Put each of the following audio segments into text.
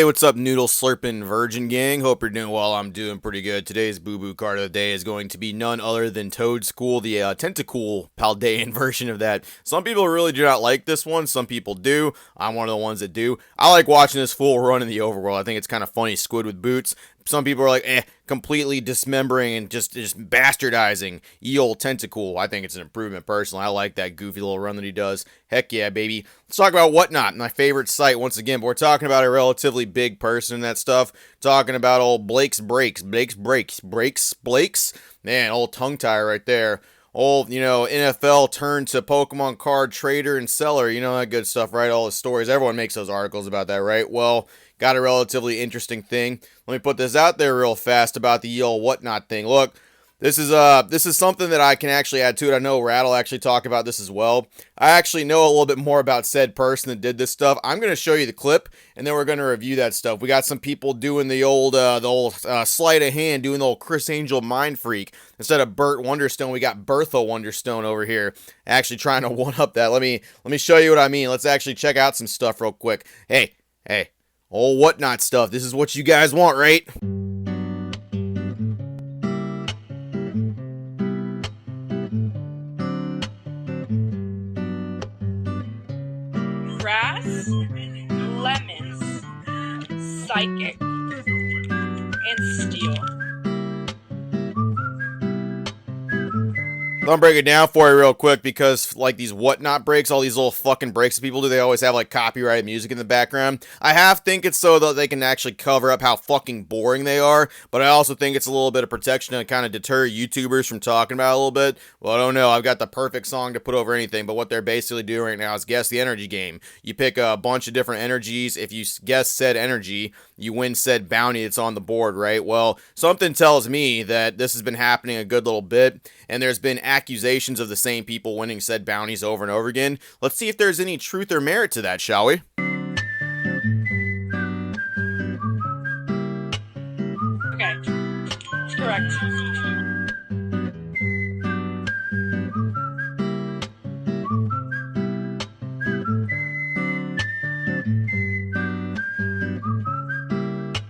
Hey, what's up, noodle slurping virgin gang? Hope you're doing well. I'm doing pretty good. Today's boo-boo card of the day is going to be none other than Toad School, the Tentacool Paldean version of that. Some people really do not like this one. Some people do. I'm one of the ones that do. I like watching this fool run in the overworld. I think it's kind of funny, squid with boots. Some people are like, completely dismembering and just bastardizing ye old Tentacool. I think it's an improvement personally. I like that goofy little run that he does. Heck yeah, baby. Let's talk about Whatnot, my favorite site once again, but we're talking about a relatively big person and that stuff. Talking about old Blake's Breaks. Man, old tongue tie right there. Old, NFL turned to Pokemon card trader and seller. You know that good stuff, right? All the stories. Everyone makes those articles about that, right? Well, got a relatively interesting thing. Let me put this out there real fast about the old Whatnot thing. Look, this is something that I can actually add to it. I know Rat'll actually talk about this as well. I actually know a little bit more about said person that did this stuff. I'm going to show you the clip, and then we're going to review that stuff. We got some people doing the old sleight of hand, doing the old Chris Angel mind freak. Instead of Burt Wonderstone, we got Bertha Wonderstone over here, actually trying to one up that. Let me show you what I mean. Let's actually check out some stuff real quick. Hey, old Whatnot stuff. This is what you guys want, right? Grass, lemons, psychic, and steel. I'm gonna break it down for you real quick because, like, these Whatnot breaks, all these little fucking breaks that people do, they always have, like, copyrighted music in the background. I think it's so that they can actually cover up how fucking boring they are, but I also think it's a little bit of protection to kind of deter YouTubers from talking about it a little bit. Well, I don't know. I've got the perfect song to put over anything, but what they're basically doing right now is guess the energy game. You pick a bunch of different energies. If you guess said energy, you win said bounty that's on the board, right? Well, something tells me that this has been happening a good little bit, and there's been accusations of the same people winning said bounties over and over again. Let's see if there's any truth or merit to that, shall we? Okay, correct.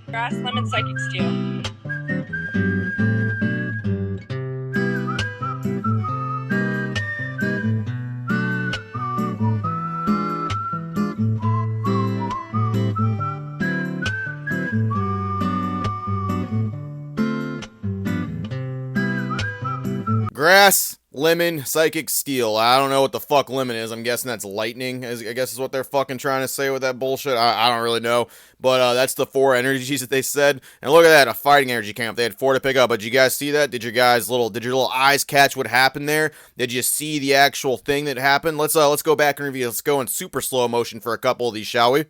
Grass, lemon, psychic, steel. Grass, lemon, psychic, steel. I don't know what the fuck lemon is. I'm guessing that's lightning, I guess is what they're fucking trying to say with that bullshit. I don't really know. But that's the 4 energies that they said. And look at that, a fighting energy came up. They had 4 to pick up. But did you guys see that? Did your little eyes catch what happened there? Did you see the actual thing that happened? Let's go back and review. Let's go in super slow motion for a couple of these, shall we?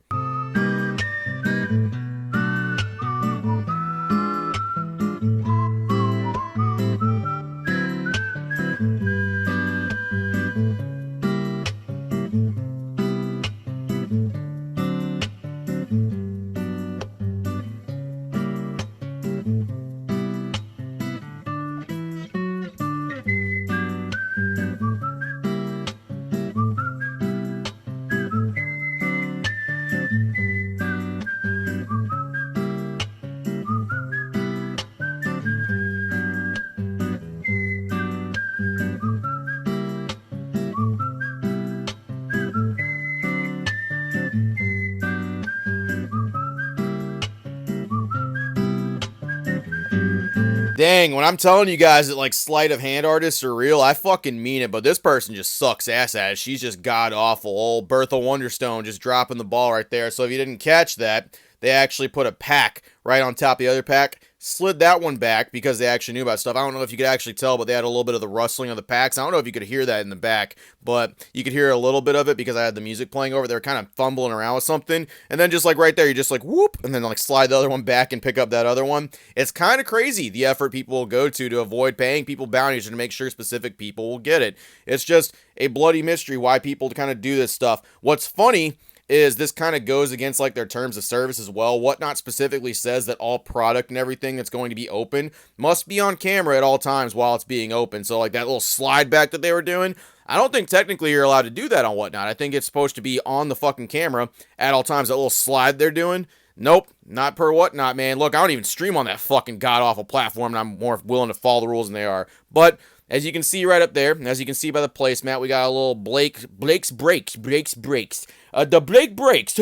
Dang, when I'm telling you guys that, like, sleight of hand artists are real, I fucking mean it, but this person just sucks ass at it. She's just god-awful. Old Bertha Wonderstone just dropping the ball right there. So if you didn't catch that, they actually put a pack right on top of the other pack, slid that one back because they actually knew about stuff. I don't know if you could actually tell, but they had a little bit of the rustling of the packs. I don't know if you could hear that in the back, but you could hear a little bit of it because I had the music playing over. They were kind of fumbling around with something, and then just like right there, you just like whoop, and then like slide the other one back and pick up that other one. It's kind of crazy the effort people will go to avoid paying people bounties and to make sure specific people will get it. It's just a bloody mystery why people kind of do this stuff. What's funny is this kind of goes against like their terms of service as well. Whatnot specifically says that all product and everything that's going to be open must be on camera at all times while it's being open. So like that little slide back that they were doing, I don't think technically you're allowed to do that on Whatnot. I think it's supposed to be on the fucking camera at all times. That little slide they're doing, Nope, not per whatnot, man. Look, I don't even stream on that fucking god-awful platform, and I'm more willing to follow the rules than they are. But as you can see right up there, and as you can see by the placemat, we got a little Blake's breaks. The Blake breaks.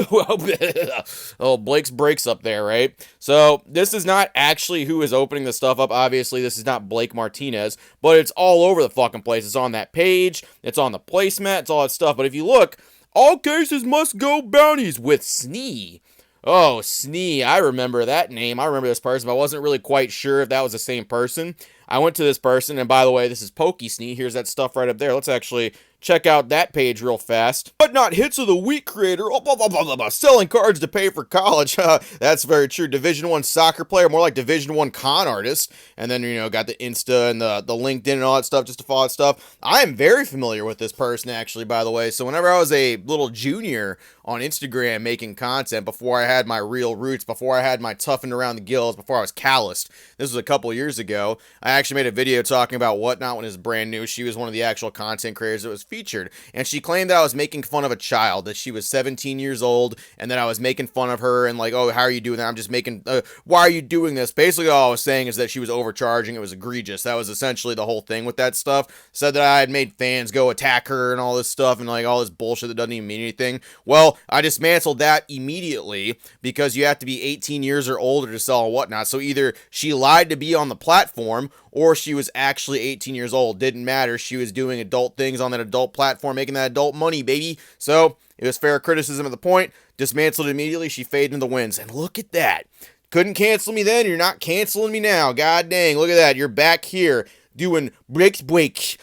Oh, Blake's breaks up there, right? So this is not actually who is opening the stuff up. Obviously, this is not Blake Martinez, but it's all over the fucking place. It's on that page. It's on the placemat. It's all that stuff. But if you look, all cases must go bounties with Snee. Oh, Snee, I remember that name. I remember this person, but I wasn't really quite sure if that was the same person. I went to this person, and by the way, this is Pokey Snee. Here's that stuff right up there. Let's actually check out that page real fast. But not hits of the week creator. Oh, blah, blah, blah, blah, blah. Selling cards to pay for college. That's very true. Division I soccer player, more like Division I con artist. And then, you know, got the Insta and the LinkedIn and all that stuff just to follow that stuff. I am very familiar with this person, actually, by the way. So whenever I was a little junior on Instagram making content, before I had my real roots, before I had my toughened around the gills, before I was calloused, this was a couple years ago, I actually made a video talking about Whatnot when it was brand new. She was one of the actual content creators that was featured, and she claimed that I was making fun of a child, that she was 17 years old, and that I was making fun of her, and like, oh, how are you doing that? I'm just making, why are you doing this? Basically, all I was saying is that she was overcharging. It was egregious. That was essentially the whole thing with that stuff. Said that I had made fans go attack her and all this stuff, and like all this bullshit that doesn't even mean anything. Well, I dismantled that immediately, because you have to be 18 years or older to sell and Whatnot. So either she lied to be on the platform, or she was actually 18 years old. Didn't matter. She was doing adult things on that adult platform, making that adult money, baby. So it was fair criticism at the point. Dismantled it immediately. She faded into the winds. And look at that. Couldn't cancel me then. You're not canceling me now. God dang. Look at that. You're back here doing breaks. Marty,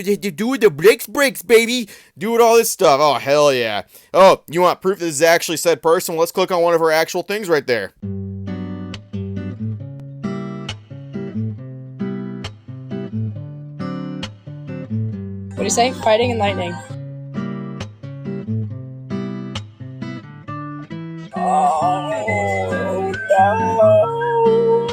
do the breaks, baby. Doing all this stuff. Oh, hell yeah. Oh, you want proof this is actually said person? Well, let's click on one of her actual things right there. What do you say? Fighting and lightning. Oh, no.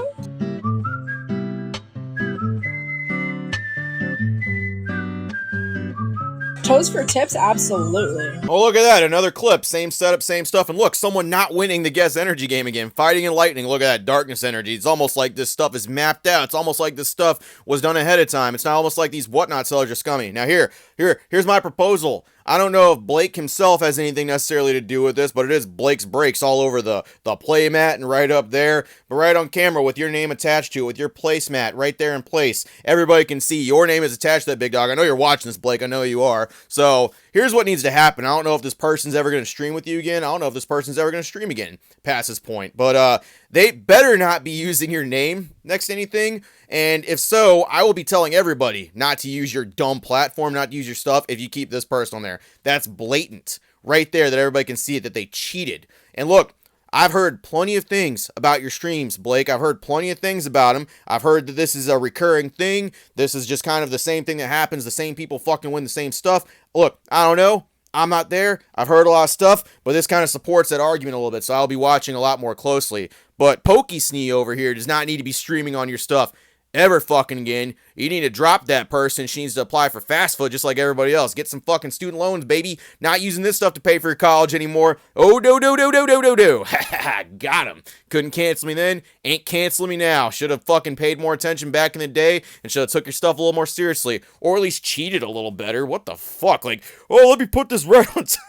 Toes for tips? Absolutely. Oh, look at that. Another clip. Same setup, same stuff. And look, someone not winning the guess energy game again. Fighting and lightning. Look at that darkness energy. It's almost like this stuff is mapped out. It's almost like this stuff was done ahead of time. It's not almost like these Whatnot sellers are scummy. Now here's my proposal. I don't know if Blake himself has anything necessarily to do with this, but it is Blake's breaks all over the playmat and right up there. But right on camera with your name attached to it, with your placemat right there in place. Everybody can see your name is attached to that big dog. I know you're watching this, Blake. I know you are. So here's what needs to happen. I don't know if this person's ever going to stream with you again. I don't know if this person's ever going to stream again past this point. But they better not be using your name next to anything. And if so, I will be telling everybody not to use your dumb platform, not to use your stuff if you keep this person on there. That's blatant right there that everybody can see it, that they cheated. And look, I've heard plenty of things about your streams, Blake. I've heard plenty of things about them. I've heard that this is a recurring thing. This is just kind of the same thing that happens. The same people fucking win the same stuff. Look, I don't know. I'm not there. I've heard a lot of stuff, but this kind of supports that argument a little bit, so I'll be watching a lot more closely. But Pokey Snee over here does not need to be streaming on your stuff ever fucking again. You need to drop that person. She needs to apply for fast food just like everybody else. Get some fucking student loans, baby. Not using this stuff to pay for your college anymore. Oh, no. Got him. Couldn't cancel me then. Ain't canceling me now. Should have fucking paid more attention back in the day and should have took your stuff a little more seriously. Or at least cheated a little better. What the fuck? Like, oh, let me put this right on time.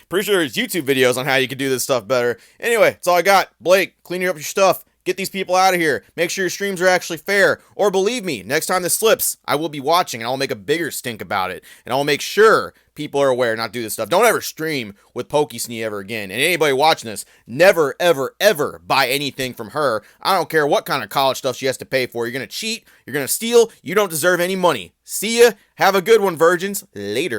Pretty sure there's YouTube videos on how you can do this stuff better. Anyway, that's all I got. Blake, clean up your stuff. Get these people out of here. Make sure your streams are actually fair. Or believe me, next time this slips, I will be watching and I'll make a bigger stink about it. And I'll make sure people are aware not to do this stuff. Don't ever stream with Pokey Snee ever again. And anybody watching this, never, ever, ever buy anything from her. I don't care what kind of college stuff she has to pay for. You're going to cheat. You're going to steal. You don't deserve any money. See ya. Have a good one, virgins. Later.